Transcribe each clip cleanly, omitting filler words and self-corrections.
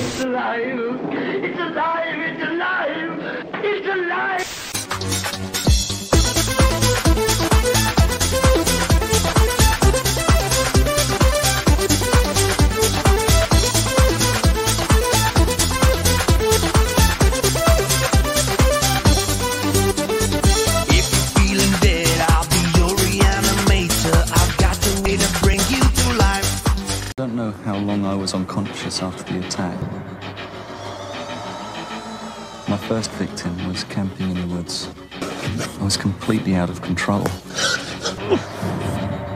It's alive! It's alive! It's alive! It's alive! I don't know how long I was unconscious after the attack. My first victim was camping in the woods. I was completely out of control.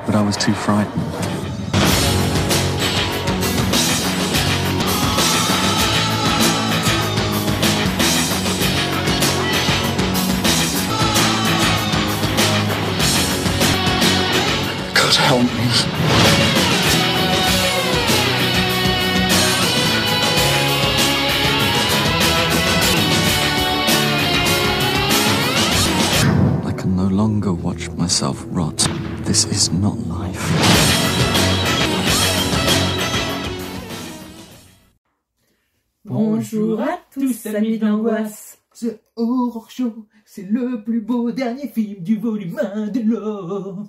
But I was too frightened. God help me. No longer watch myself rot. This is not life. Bonjour à tous, amis d'angoisse. The Horror Show, c'est le plus beau dernier film du volume 1 de l'or.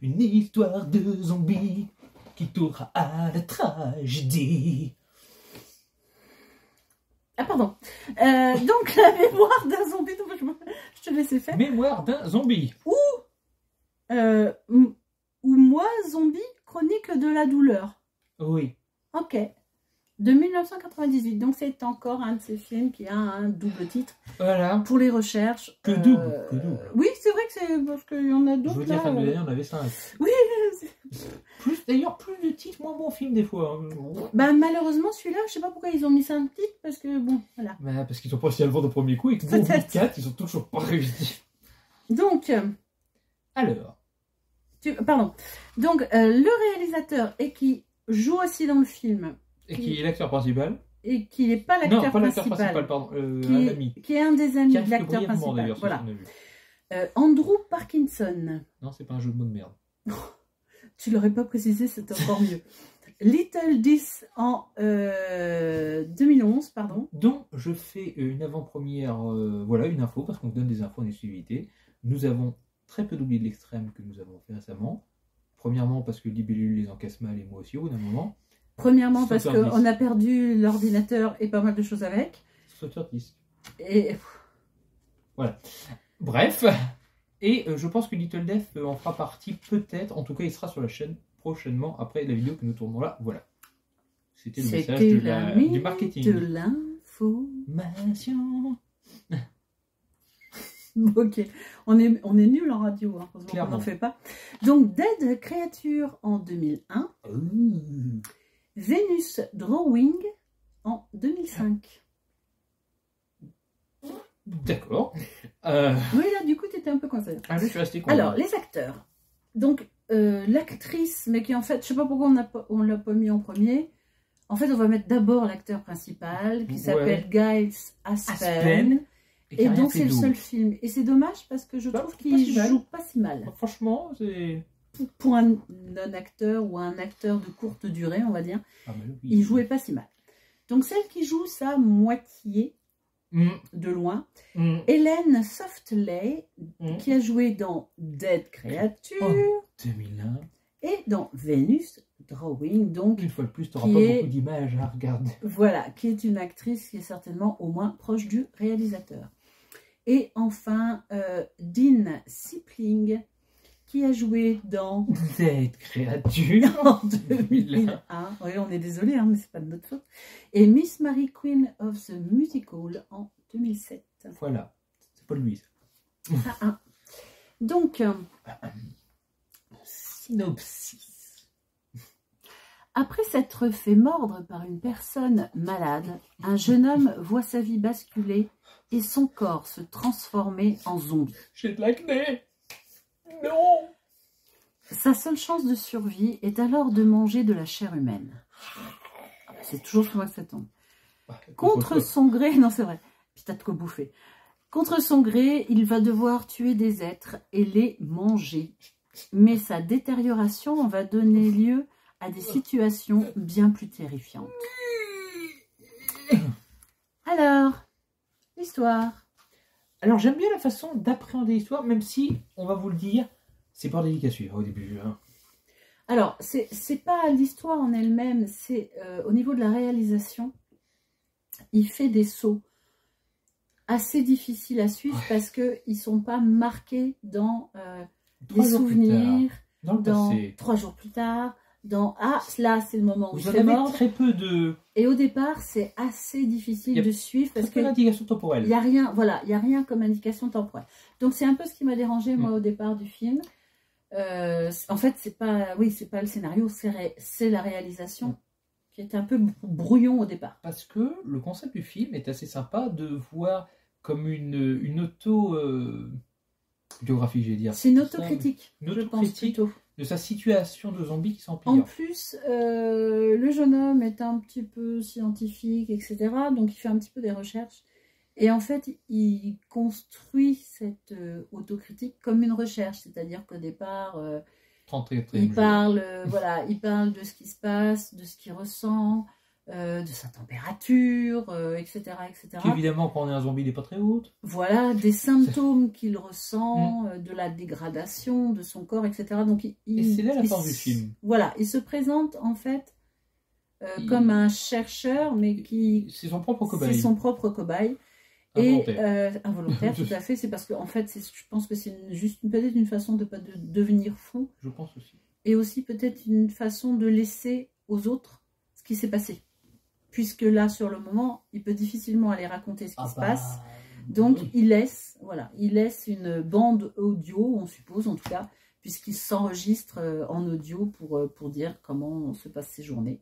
Une histoire de zombies qui tournera à la tragédie. Ah pardon. Donc la mémoire d'un zombie, je te laissais faire. Mémoire d'un zombie. Ou moi, zombie, chronique de la douleur. Oui. Ok. De 1998. Donc c'est encore un de ces films qui a un double titre. Voilà. Pour les recherches. Que double. Oui, c'est vrai que c'est parce qu'il y en a d'autres. Je veux dire, fin de l'année, on avait 5. Oui. D'ailleurs, plus de titres, moins bon film des fois. Bah malheureusement celui-là, je sais pas pourquoi ils ont mis 5 titres parce que bon, voilà. Bah, parce qu'ils sont pas si à le vendre au premier coup et que bon, 4, ils sont toujours pas réussis. Donc. Alors. Pardon. Donc le réalisateur et qui joue aussi dans le film. Et qui est l'acteur principal. Et qui n'est pas l'acteur principal. Non, pas l'acteur principal, pardon. Un ami. Qui est un des amis de l'acteur principal. Voilà. Andrew Parkinson. Non, c'est pas un jeu de mots de merde. Tu l'aurais pas précisé, c'est encore mieux. Little Dis en 2011, pardon. Dont je fais une avant-première, voilà, une info, parce qu'on donne des infos en exclusivité. Nous avons très peu d'oubliés de l'extrême que nous avons fait récemment. Premièrement, parce que Libellule les encaisse mal et moi aussi au bout d'un moment. Premièrement, parce qu'on a perdu l'ordinateur et pas mal de choses avec. Sauteur disque. Et... Voilà. Bref. Et je pense que Little Death en fera partie peut-être. En tout cas, il sera sur la chaîne prochainement après la vidéo que nous tournons là. Voilà. C'était le message du marketing. De l'information. Ok. On est nul en radio. Hein, on n'en fait pas. Donc, Dead Creature en 2001. Venus Drawing en 2005. D'accord. Oui, là, du coup, tu étais un peu coincé. Ah, je suis resté con. Alors, les acteurs. Donc, l'actrice, mais qui en fait, je sais pas pourquoi on l'a pas mis en premier. En fait, on va mettre d'abord l'acteur principal, qui s'appelle Giles Aspen. Et donc, c'est le seul film. Et c'est dommage parce que je trouve qu'il joue pas si mal. Franchement, c'est... Pour un non-acteur ou un acteur de courte durée, on va dire, il jouait pas si mal. Donc, celle qui joue sa moitié, de loin, Hélène Softley, qui a joué dans Dead Creature 2001 et dans Venus Drawing. Donc, une fois de plus, tu n'auras pas beaucoup d'images à regarder. Voilà, qui est une actrice qui est certainement au moins proche du réalisateur. Et enfin, Dean Sipling, qui a joué dans Dead Creature en 2001. Oui, on est désolé, hein, mais c'est pas de notre faute. Et Miss Mary Queen of the Musical en 2007. Voilà, c'est pas Louise. Donc, synopsis. Après s'être fait mordre par une personne malade, un jeune homme voit sa vie basculer et son corps se transformer en zombie. J'ai de l'acné. Non. Sa seule chance de survie est alors de manger de la chair humaine. C'est toujours sur moi que ça tombe. Contre son gré, non c'est vrai, puis t'as de quoi bouffer. Contre son gré, il va devoir tuer des êtres et les manger. Mais sa détérioration va donner lieu à des situations bien plus terrifiantes. Alors, l'histoire. Alors j'aime bien la façon d'appréhender l'histoire, même si, on va vous le dire, c'est pas délicat à suivre au début. Hein. Alors, c'est pas l'histoire en elle-même, c'est au niveau de la réalisation. Il fait des sauts assez difficiles à suivre parce qu'ils ne sont pas marqués dans les souvenirs, dans le passé. 3 jours plus tard, dans « Ah, là, c'est le moment où Vous je en fais avez mort ». très peu de... Et au départ, c'est assez difficile de suivre parce que l'indication temporelle. Il n'y a rien, voilà, il y a rien comme indication temporelle. Donc c'est un peu ce qui m'a dérangé moi au départ du film. En fait, c'est pas le scénario, c'est la réalisation qui est un peu brouillon au départ. Parce que le concept du film est assez sympa de voir comme une auto-biographie, je vais dire. C'est une autocritique, je pense plutôt. De sa situation de zombie qui s'empire. En plus, le jeune homme est un petit peu scientifique, etc. Donc il fait un petit peu des recherches. Et en fait, il construit cette autocritique comme une recherche. C'est-à-dire qu'au départ, il parle de ce qui se passe, de ce qu'il ressent, de sa température, etc., etc. Qui, évidemment, quand on est un zombie, n'est pas très haute. Voilà, des symptômes qu'il ressent, de la dégradation de son corps, etc. Donc, et c'est là la force du film. Voilà, il se présente en fait comme un chercheur, mais qui... C'est son propre cobaye. C'est son propre cobaye. Involontaire. Et involontaire, tout à fait. C'est parce que, en fait, je pense que c'est peut-être une façon de ne pas devenir fou. Je pense aussi. Et aussi peut-être une façon de laisser aux autres ce qui s'est passé. Puisque là, sur le moment, il peut difficilement aller raconter ce qui se passe. Donc, il laisse une bande audio, on suppose en tout cas, puisqu'il s'enregistre en audio pour dire comment se passent ses journées.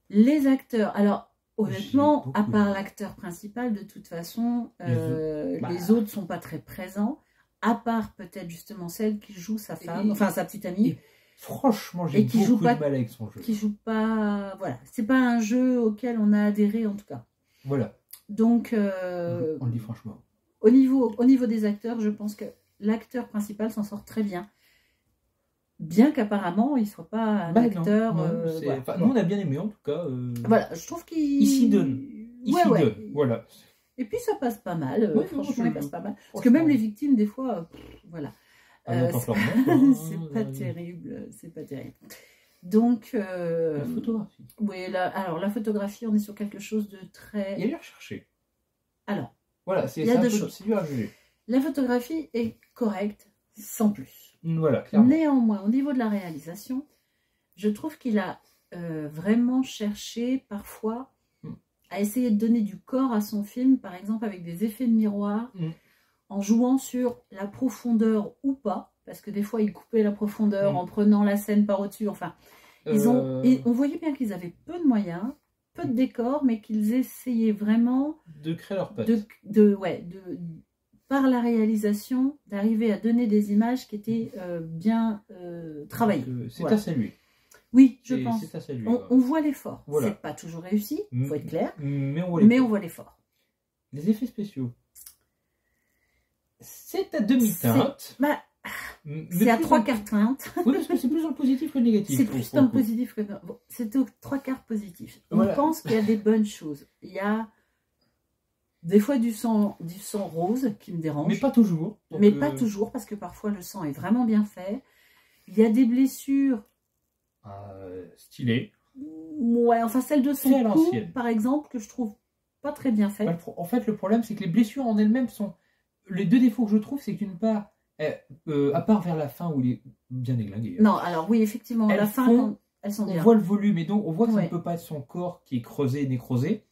Les acteurs. Alors, honnêtement, à part l'acteur principal, de toute façon, les autres ne sont pas très présents. À part peut-être justement celle qui joue sa femme, enfin sa petite amie. Franchement, j'ai beaucoup de mal avec son jeu. Qui joue pas, voilà, c'est pas un jeu auquel on a adhéré en tout cas. Voilà. Donc, on le dit franchement. Au niveau des acteurs, je pense que l'acteur principal s'en sort très bien. Bien qu'apparemment, il ne soit pas un acteur... voilà. Enfin, nous, on a bien aimé en tout cas. Voilà, je trouve qu'il... Il s'y donne. Il s'y donne, voilà. Et puis ça passe pas mal, franchement, il passe pas mal. Parce que même les victimes, des fois, voilà. C'est pas terrible, c'est pas terrible. Donc... la photographie. Oui, alors la photographie, on est sur quelque chose de très... Il y a à chercher. Alors, voilà, c'est dur à juger. La photographie est correcte, sans plus. Voilà, clairement. Néanmoins, au niveau de la réalisation, je trouve qu'il a vraiment cherché parfois à essayer de donner du corps à son film, par exemple avec des effets de miroir, en jouant sur la profondeur ou pas, parce que des fois ils coupaient la profondeur en prenant la scène par au-dessus, enfin, on voyait bien qu'ils avaient peu de moyens, peu de décors, mais qu'ils essayaient vraiment de créer leur patte. Par la réalisation, d'arriver à donner des images qui étaient bien travaillées. C'est à saluer. Oui, je pense. C'est à saluer. On voit l'effort. Voilà. C'est pas toujours réussi, il faut être clair, mais on voit l'effort. Les effets spéciaux. C'est à demi-teinte. C'est à 3/4 teinte. Oui, parce que c'est plus dans le positif que le négatif. C'est plus dans le positif que... Bon, c'est aux 3/4 positif. On pense qu'il y a des bonnes choses. Il y a des fois du sang rose qui me dérange. Mais pas toujours. Mais pas toujours, parce que parfois le sang est vraiment bien fait. Il y a des blessures... stylées. Ouais, enfin celle de son cou, par exemple, que je trouve pas très bien faite. En fait, le problème, c'est que les blessures en elles-mêmes sont... Les deux défauts que je trouve, c'est que d'une part, à part vers la fin où il est bien déglingué. Non, alors oui, effectivement, à la fin, elles sont bien. On voit le volume, et donc on voit que ça ne peut pas être son corps qui est creusé, nécrosé.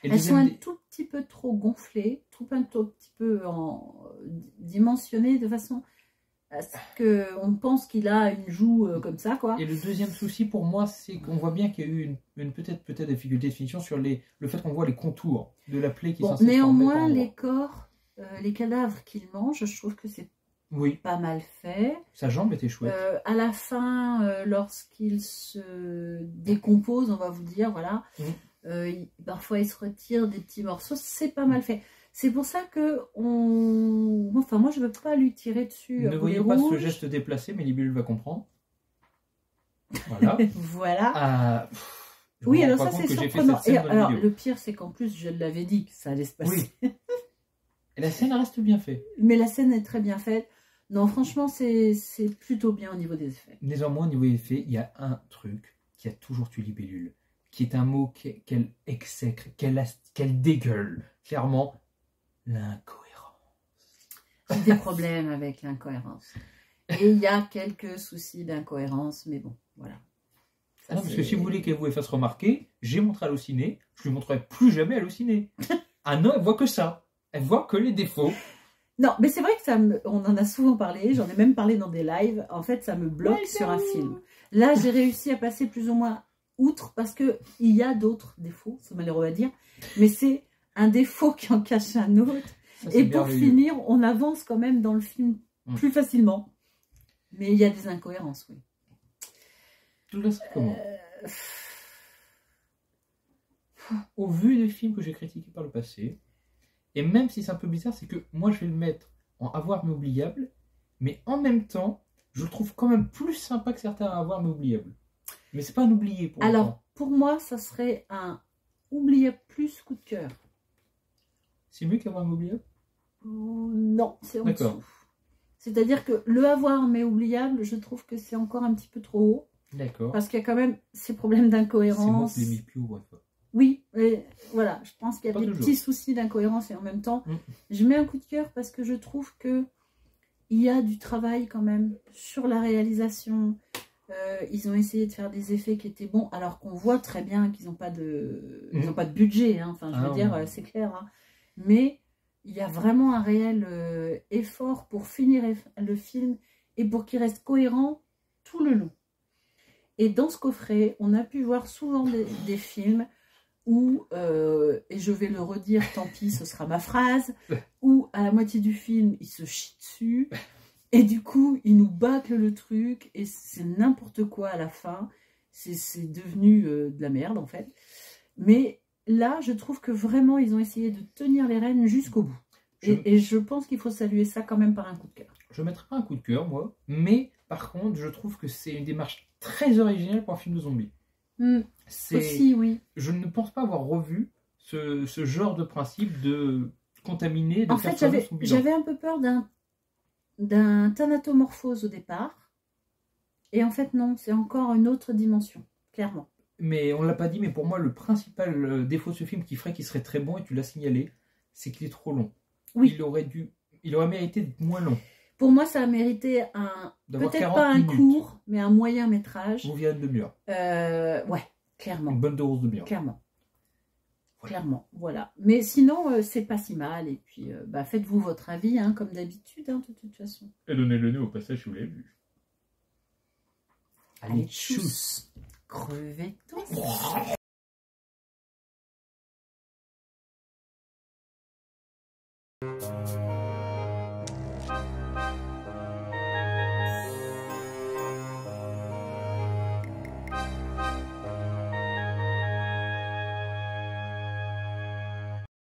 Elles sont un tout petit peu trop gonflées, un tout petit peu dimensionnées de façon à ce qu'on pense qu'il a une joue comme ça, quoi. Et le deuxième souci pour moi, c'est qu'on voit bien qu'il y a eu une peut-être difficulté de finition sur le fait qu'on voit les contours de la plaie qui est censée néanmoins, les corps, les cadavres qu'il mange, je trouve que c'est pas mal fait. Sa jambe était chouette. À la fin, lorsqu'il se décompose, on va vous dire, voilà, parfois il se retire des petits morceaux, c'est pas mal fait. C'est pour ça que enfin, moi je ne veux pas lui tirer dessus. Ne voyez pas ce geste déplacé, mais Libellule va comprendre. Voilà. Voilà. Je Oui, me rends alors pas ça compte c'est que j'ai fait surprenant. cette scène Et dans la alors vidéo. le pire c'est qu'en plus je l'avais dit que ça allait se passer. Oui. Et la scène reste bien faite. Mais la scène est très bien faite. Non, franchement, c'est plutôt bien au niveau des effets. Néanmoins, au niveau effet, il y a un truc qui a toujours tué Libellule, qui est un mot qu'elle exècre, qu'elle dégueule. Clairement, l'incohérence. J'ai des problèmes avec l'incohérence. Et il y a quelques soucis d'incohérence, mais bon, voilà. Ça, Ah non, parce c'est- que si vous voulez qu'elle vous fasse remarquer, j'ai montré Allociné, je lui montrerai plus jamais Allociné. Ah non, elle voit que ça. Elle voit que les défauts. Non, mais c'est vrai que on en a souvent parlé, j'en ai même parlé dans des lives. En fait, ça me bloque sur un film. Là, j'ai réussi à passer plus ou moins outre parce que il y a d'autres défauts, c'est malheureux à dire, mais c'est un défaut qui en cache un autre. Ça, c'est Et pour merveilleux. finir, on avance quand même dans le film plus facilement. Mais il y a des incohérences, oui. Tout là, c'est comment Au vu des films que j'ai critiqués par le passé, et même si c'est un peu bizarre, c'est que moi je vais le mettre en avoir mais oubliable, mais en même temps, je le trouve quand même plus sympa que certains avoir mais oubliable. Mais c'est pas un oublié pour Alors, autant. pour moi, ça serait un oubliable plus coup de cœur. C'est mieux qu'avoir mais oubliable. Non, c'est en D'accord. dessous. C'est-à-dire que le avoir mais oubliable, je trouve que c'est encore un petit peu trop haut. D'accord. Parce qu'il y a quand même ces problèmes C'est moi d'incohérence. qui l'ai mis plus haut, bref. Oui, mais voilà, je pense qu'il y a Pas des toujours. petits soucis d'incohérence et en même temps, Mm. je mets un coup de cœur parce que je trouve que il y a du travail quand même sur la réalisation. Ils ont essayé de faire des effets qui étaient bons, alors qu'on voit très bien qu'ils n'ont pas de, ils Mm. n'ont pas de budget. Hein. Enfin, je veux Ah, dire, oui. c'est clair. Hein. Mais il y a vraiment un réel effort pour finir le film et pour qu'il reste cohérent tout le long. Et dans ce coffret, on a pu voir souvent des films où, et je vais le redire, tant pis, ce sera ma phrase, où à la moitié du film, il se chie dessus, et du coup, il nous bâcle le truc, et c'est n'importe quoi à la fin. C'est devenu de la merde, en fait. Mais là, je trouve que vraiment, ils ont essayé de tenir les rênes jusqu'au bout. Et je pense qu'il faut saluer ça quand même par un coup de cœur. Je ne mettrai pas un coup de cœur, moi, mais par contre, je trouve que c'est une démarche très originale pour un film de zombies. Aussi, oui. Je ne pense pas avoir revu ce genre de principe de contaminer, de En faire fait, tourner son bilan. j'avais un peu peur d'un thanatomorphose au départ. Et en fait, non, c'est encore une autre dimension, clairement. Mais on ne l'a pas dit, mais pour moi, le principal défaut de ce film qui ferait qu'il serait très bon, et tu l'as signalé, c'est qu'il est trop long. Oui. Il aurait mérité d'être moins long. Pour moi, ça a mérité D'avoir peut-être 40 pas un minutes. court, mais un moyen métrage. Vous vient de demi-heure. Ouais, clairement. Une bonne dose de demi-heure. Clairement. Voilà. Clairement, voilà. Mais sinon, c'est pas si mal. Et puis, faites-vous votre avis, hein, comme d'habitude, hein, de toute façon. Et donnez-le nous au passage si vous l'avez vu. Allez, tchuss. Crevez tous.